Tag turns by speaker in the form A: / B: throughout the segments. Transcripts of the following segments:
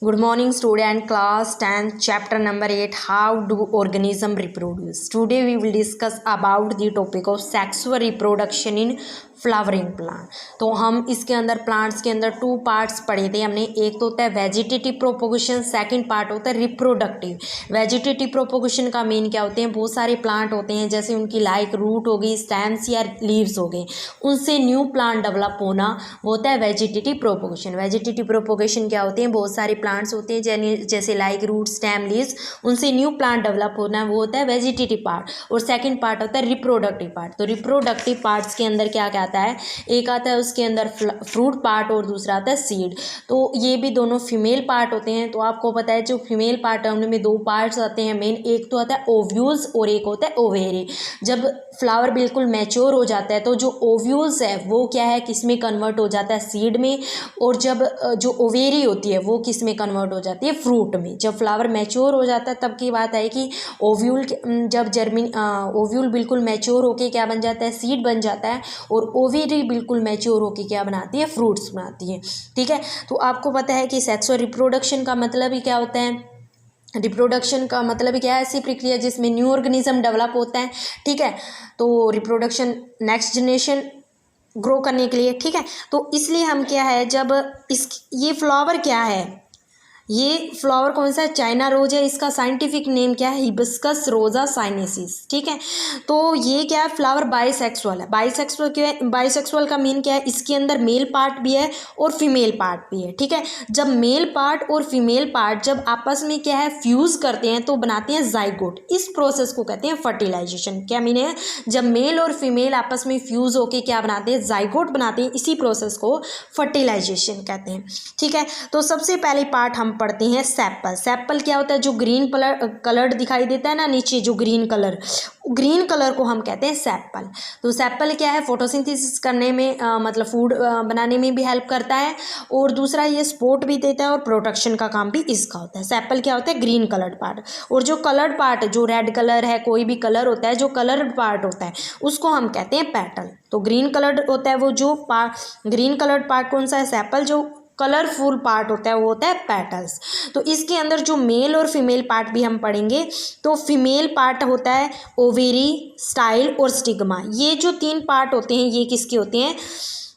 A: Good morning student, class 10, chapter number 8, how do organism reproduce. Today we will discuss about the topic of sexual reproduction in flowering plant. तो हम इसके अंदर plants के अंदर two parts पढ़े थे हमने। एक तो होता है वेजिटेटिव प्रोपोगेशन, सेकंड पार्ट होता है रिप्रोडक्टिव। वेजिटेटिव प्रोपोगेशन का मेन क्या होते हैं, बहुत सारे प्लांट होते हैं जैसे उनकी लाइक रूट हो गई, स्टेम्स या लीव्स हो गए, उनसे न्यू प्लांट डेवलप होना वो होता है वेजिटेटिव प्रोपोगेशन। वेजिटेटिव प्रोपोगेशन क्या होते हैं, बहुत सारे प्लांट्स होते हैं जैसे लाइक रूट, स्टेम, लीव्स, उनसे न्यू प्लांट डेवलप होना वो होता है वेजिटेटिव पार्ट। और सेकंड पार्ट होता है रिप्रोडक्टिव पार्ट। तो रिप्रोडक्टिव पार्ट्स के अंदर क्या क्या आता है, एक आता है उसके अंदर फ्रूट पार्ट और दूसरा आता है सीड। तो ये भी दोनों फीमेल पार्ट होते हैं। तो आपको पता है जो फीमेल पार्ट है उनमें दो पार्ट्स आते हैं मेन, एक तो आता है ओव्यूल्स और एक होता है ओवेरी। जब फ्लावर बिल्कुल मैच्योर हो जाता है तो जो ओव्यूल्स है वो क्या है, किस में कन्वर्ट हो जाता है, सीड में। और जब जो ओवेरी होती है वो किस में कन्वर्ट हो जाती है, फ्रूट में। जब फ्लावर मैच्योर हो जाता है तब की बात है कि ओव्यूल जब ओव्यूल बिल्कुल मैच्योर होके क्या बन जाता है, सीड बन जाता है। और ओवेरी बिल्कुल मैच्योर होके क्या बनाती है, फ्रूट्स बनाती है। ठीक है, तो आपको पता है कि सेक्सुअल रिप्रोडक्शन का मतलब ही क्या होता है, रिप्रोडक्शन का मतलब क्या है, ऐसी प्रक्रिया जिसमें न्यू ऑर्गेनिज्म डेवलप होता है। ठीक है, तो रिप्रोडक्शन नेक्स्ट जनरेशन ग्रो करने के लिए। ठीक है, तो इसलिए हम क्या है, जब ये फ्लावर क्या है, ये फ्लावर कौन सा है, चाइना रोज है। इसका साइंटिफिक नेम क्या है, हिबिस्कस रोजा साइनेसिस। ठीक है, तो ये क्या है, फ्लावर बाइसेक्सुअल है। बाइसेक्सुअल क्या है, बाइसेक्सुअल का मीन क्या है, इसके अंदर मेल पार्ट भी है और फीमेल पार्ट भी है। ठीक है, जब मेल पार्ट और फीमेल पार्ट जब आपस में क्या है फ्यूज करते हैं तो बनाते हैं जाइगोट। इस प्रोसेस को कहते हैं फर्टिलाइजेशन। क्या मीन है, जब मेल और फीमेल आपस में फ्यूज होके क्या बनाते हैं, जाइगोट बनाते हैं। इसी प्रोसेस को फर्टिलाइजेशन कहते हैं। ठीक है, तो सबसे पहले पार्ट हम पढ़ते हैं सेपल। सेपल क्या होता है, जो ग्रीन कलर्ड दिखाई देता है ना नीचे, जो ग्रीन कलर को हम कहते हैं सेपल। तो सेपल क्या है, फोटोसिंथेसिस करने में मतलब फूड बनाने में भी हेल्प करता है। और दूसरा ये सपोर्ट भी देता है और प्रोटेक्शन का काम भी इसका होता है। सेपल क्या होता है, ग्रीन कलर्ड पार्ट। और जो कलर्ड पार्ट, जो रेड कलर है, कोई भी कलर होता है, जो कलर्ड पार्ट होता है उसको हम कहते हैं पेटल। तो ग्रीन कलर्ड होता है वो जो ग्रीन कलर्ड पार्ट कौन सा है, सेपल। जो कलरफुल पार्ट होता है वो होता है पेटल्स। तो इसके अंदर जो मेल और फीमेल पार्ट भी हम पढ़ेंगे। तो फीमेल पार्ट होता है ओवेरी, स्टाइल और स्टिग्मा। ये जो तीन पार्ट होते हैं ये किसके होते हैं,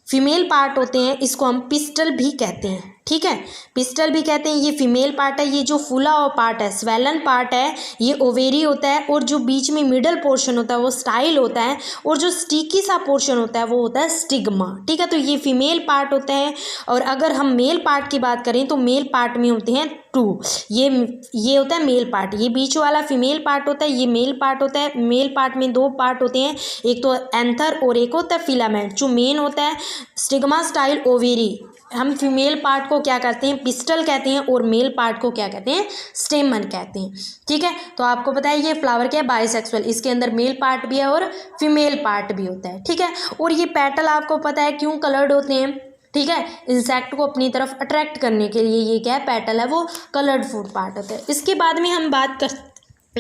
A: फीमेल पार्ट होते हैं। इसको हम पिस्टल भी कहते हैं। ठीक है, पिस्टल भी कहते हैं। ये फीमेल पार्ट है। ये जो फूला हुआ पार्ट है, स्वेलन पार्ट है, ये ओवेरी होता है। और जो बीच में मिडल पोर्शन होता है वो स्टाइल होता है। और जो स्टिकी सा पोर्शन होता है वो होता है स्टिग्मा। ठीक है, तो ये फीमेल पार्ट होता है। और अगर हम मेल पार्ट की बात करें तो मेल पार्ट में होते हैं टू। ये होता है मेल पार्ट, ये बीच वाला फीमेल पार्ट होता है, ये मेल पार्ट होता है। मेल पार्ट में दो पार्ट होते हैं, एक तो एंथर और एक होता है फिलामेंट। जो मेन होता है स्टिग्मा, स्टाइल, ओवेरी। हम फीमेल पार्ट को क्या कहते हैं, पिस्टल कहते हैं। और मेल पार्ट को क्या कहते हैं, स्टेमन कहते हैं। ठीक है, तो आपको पता है ये फ्लावर क्या है, बाइसेक्सुअल। इसके अंदर मेल पार्ट भी है और फीमेल पार्ट भी होता है। ठीक है, और ये पेटल आपको पता है क्यों कलर्ड होते हैं। ठीक है, इंसेक्ट को अपनी तरफ अट्रैक्ट करने के लिए ये क्या है, पेटल है वो कलर्ड फूड पार्ट होता है। इसके बाद में हम बात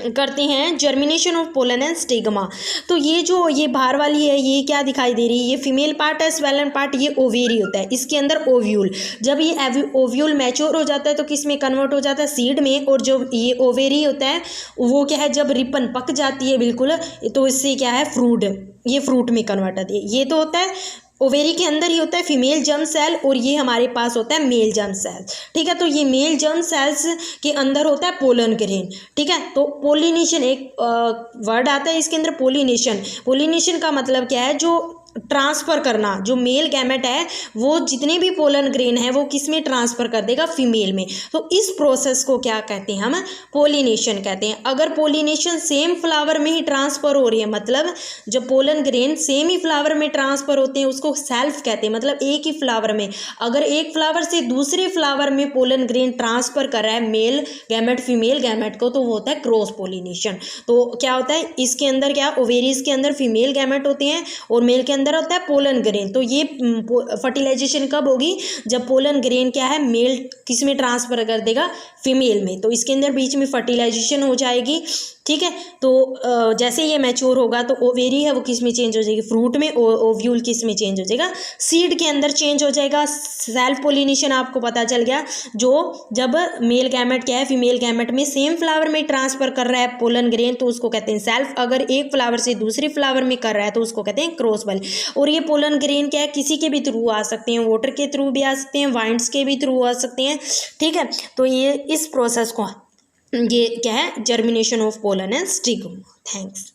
A: करते हैं germination of pollen and stigma. तो ये जो ये बाहर वाली है ये क्या दिखाई दे रही है, ये फीमेल पार्ट है, स्वेलन पार्ट, ये ओवेरी होता है। इसके अंदर ओव्यूल, जब ये ओव्यूल मैच्योर हो जाता है तो किस में कन्वर्ट हो जाता है, सीड में। और जो ये ओवेरी होता है वो क्या है, जब रिपन पक जाती है बिल्कुल तो इससे क्या है, फ्रूट, ये फ्रूट में कन्वर्ट होती है। ये तो होता है ओवेरी के अंदर ही होता है फीमेल जर्म सेल, और ये हमारे पास होता है मेल जर्म सेल। ठीक है, तो ये मेल जर्म सेल्स के अंदर होता है पोलन ग्रेन। ठीक है, तो पोलिनेशन एक वर्ड आता है इसके अंदर, पोलिनेशन। पोलिनेशन का मतलब क्या है, जो ट्रांसफ़र करना। जो मेल गैमेट है वो जितने भी पोलन ग्रेन है वो किस में ट्रांसफ़र कर देगा, फीमेल में। तो इस प्रोसेस को क्या कहते हैं, हम पोलिनेशन कहते हैं। अगर पोलिनेशन सेम फ्लावर में ही ट्रांसफ़र हो रही है, मतलब जब पोलन ग्रेन सेम ही फ्लावर में ट्रांसफ़र होते हैं उसको सेल्फ कहते हैं। मतलब एक ही फ्लावर में, अगर एक फ्लावर से दूसरे फ्लावर में पोलन ग्रेन ट्रांसफ़र कर रहा है मेल गैमेट फीमेल गैमेट को, तो वो होता है क्रॉस पोलिनेशन। तो क्या होता है इसके अंदर, क्या ओवेरीज के अंदर फीमेल गैमेट होते हैं और मेल के अंदर होता है पोलन ग्रेन। तो ये फर्टिलाइजेशन कब होगी, जब पोलन ग्रेन क्या है मेल किस में ट्रांसफर कर देगा, फीमेल में। तो इसके अंदर बीच में फर्टिलाइजेशन हो जाएगी, ठीक है। तो जैसे ये मैच्योर होगा तो ओवेरी है वो किस में चेंज हो जाएगी, फ्रूट में। ओव्यूल किस में चेंज हो जाएगा, सीड के अंदर चेंज हो जाएगा। सेल्फ पोलिनेशन आपको पता चल गया, जो जब मेल गैमेट क्या है फीमेल गैमेट में सेम फ्लावर में ट्रांसफर कर रहा है पोलन ग्रेन, तो उसको कहते हैं सेल्फ। अगर एक फ्लावर से दूसरे फ्लावर में कर रहा है तो उसको कहते हैं क्रॉस बल। और ये पोलन ग्रेन क्या है, किसी के भी थ्रू आ सकते हैं, वाटर के थ्रू भी आ सकते हैं, वाइंड्स के भी थ्रू आ सकते हैं, ठीक है। तो ये इस प्रोसेस को ये क्या है, germination of pollen and stigma. Thanks.